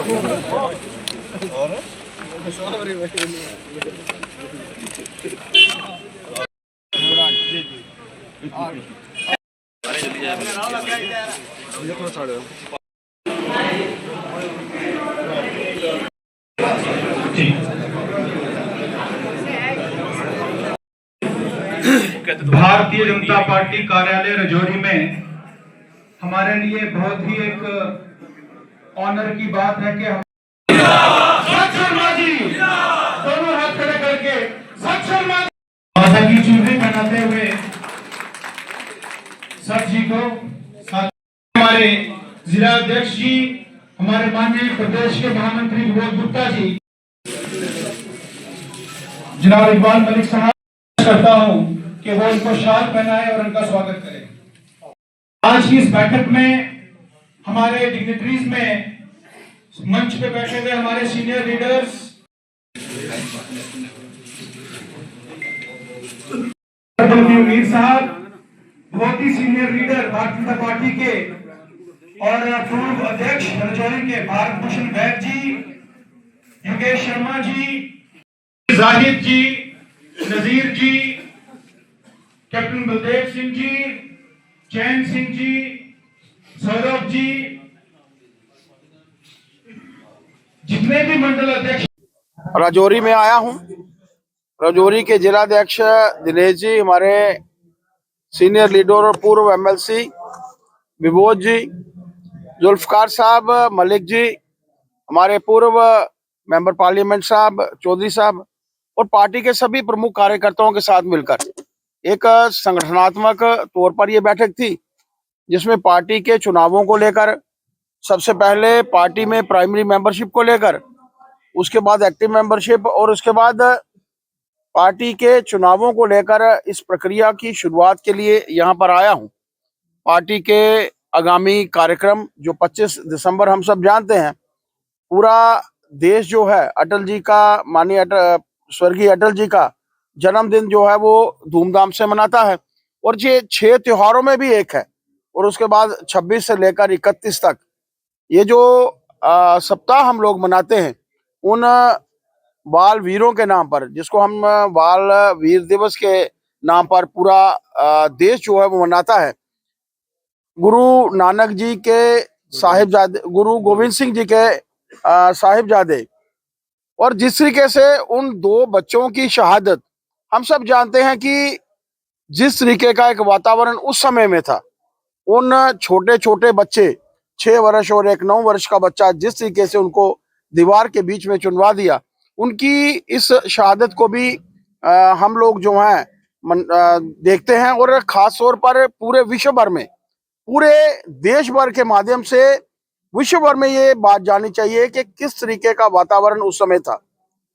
Bharatiya Janata party कार्यालय रजौरी में हमारे लिए बहुत ही एक ऑनर की बात है कि हम दोनों हाथ खड़े करके माता की चुनरी पहनाते हुए सर जी को साथ हमारे जिला अध्यक्ष जी, हमारे माननीय प्रदेश के महामंत्री विनोद गुप्ता जी, जनाब इकबाल मलिक साहब करता हूं कि वो उनको शाल पहनाए और उनका स्वागत करें। आज की इस बैठक में हमारे डिग्निटरीज में मंच पे बैठे हुए हमारे सीनियर लीडर्स, मीर साहब बहुत ही senior leader Bharatiya Janata party के और पूर्व अध्यक्ष रजौरी के भारत भूषण वैद जी, योगेश शर्मा जी, जाहिद जी, नजीर जी, कैप्टन बलदेव सिंह जी, चैन सिंह जी, सौरभ जी, जितने भी मंडल अध्यक्ष। रजौरी में आया हूं। रजौरी के जिला अध्यक्ष दिनेश जी, हमारे सीनियर लीडर और पूर्व एमएलसी विभोज जी, जुल्फकार साहब, मलिक जी, हमारे पूर्व मेंबर पार्लियामेंट साहब, चौधरी साहब और पार्टी के सभी प्रमुख कार्यकर्ताओं के साथ मिलकर एक संगठनात्मक तौर पर यह बैठक थी, जिसमें पार्टी के चुनावों को लेकर, सबसे पहले पार्टी में प्राइमरी मेंबरशिप को लेकर, उसके बाद एक्टिव मेंबरशिप और उसके बाद पार्टी के चुनावों को लेकर इस प्रक्रिया की शुरुआत के लिए यहां पर आया हूं। पार्टी के आगामी कार्यक्रम जो 25 दिसंबर हम सब जानते हैं, पूरा देश जो है अटल जी का, माननीय स्वर्गीय अटल जी का जन्मदिन जो है वो धूमधाम से मनाता है और ये 6 त्योहारों में भी एक है। और उसके बाद 26 से लेकर 31 तक ये जो सप्ताह हम लोग मनाते हैं, उन बाल वीरों के नाम पर, जिसको हम बाल वीर दिवस के नाम पर पूरा देश जो है वो मनाता है। गुरु नानक जी के साहिबजादे, गुरु गोविंद सिंह जी के साहिबजादे, और जिस तरीके से उन 2 बच्चों की शहादत, हम सब जानते हैं कि जिस तरीके का एक वातावरण उस समय में था, उन छोटे छोटे बच्चे, 6 वर्ष और एक 9 वर्ष का बच्चा, जिस तरीके से उनको दीवार के बीच में चुनवा दिया, उनकी इस शहादत को भी हम लोग जो हैं देखते हैं। और खास तौर पर पूरे विश्व भर में, पूरे देश भर के माध्यम से विश्व भर में ये बात जाननी चाहिए कि किस तरीके का वातावरण उस समय था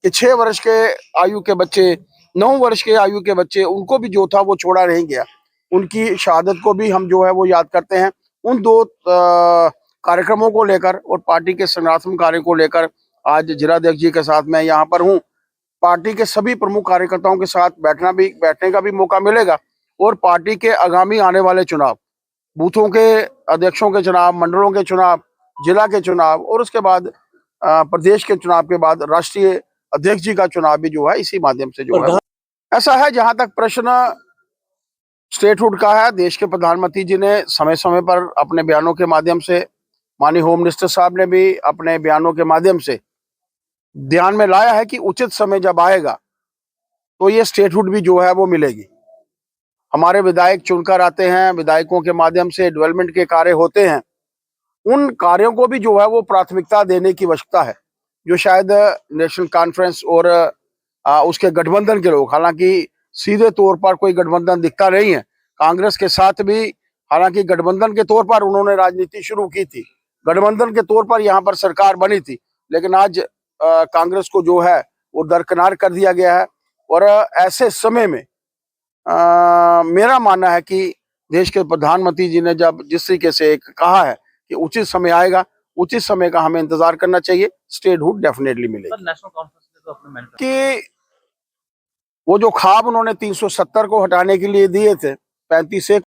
कि 6 वर्ष के आयु के बच्चे, 9 वर्ष के आयु के बच्चे, उनको भी जो था वो छोड़ा नहीं गया। उनकी शहादत को भी हम जो है वो याद करते हैं। उन 2 कार्यक्रमों को लेकर और पार्टी के संगठनात्मक कार्य को लेकर आज जिलाध्यक्ष जी के साथ मैं यहाँ पर हूँ। पार्टी के सभी प्रमुख कार्यकर्ताओं के साथ बैठने का भी मौका मिलेगा और पार्टी के आगामी आने वाले चुनाव, बूथों के अध्यक्षों के चुनाव, मंडलों के चुनाव, जिला के चुनाव और उसके बाद प्रदेश के चुनाव के बाद राष्ट्रीय अध्यक्ष जी का चुनाव भी जो है इसी माध्यम से जो है ऐसा है। जहां तक प्रश्न स्टेटहुड का है, देश के प्रधानमंत्री जी ने समय समय पर अपने बयानों के माध्यम से, माननीय होम मिनिस्टर साहब ने भी अपने बयानों के माध्यम से ध्यान में लाया है कि उचित समय जब आएगा तो ये स्टेटहुड भी जो है वो मिलेगी। हमारे विधायक चुनकर आते हैं, विधायकों के माध्यम से डेवलपमेंट के कार्य होते हैं, उन कार्यों को भी जो है वो प्राथमिकता देने की आवश्यकता है, जो शायद नेशनल कॉन्फ्रेंस और उसके गठबंधन के लोग, हालांकि सीधे तौर पर कोई गठबंधन दिखता नहीं है, कांग्रेस के साथ भी हालांकि गठबंधन के तौर पर उन्होंने राजनीति शुरू की थी, गठबंधन के तौर पर यहाँ पर सरकार बनी थी, लेकिन आज कांग्रेस को जो है वो दरकिनार कर दिया गया है। और ऐसे समय में मेरा मानना है कि देश के प्रधानमंत्री जी ने जब जिस तरीके से एक कहा है कि उचित समय आएगा, उचित समय का हमें इंतजार करना चाहिए, स्टेटहुड डेफिनेटली मिलेगी। नेशनल कॉन्फ्रेंस तो अपने कि वो जो ख्वाब उन्होंने 370 को हटाने के लिए दिए थे, 35 से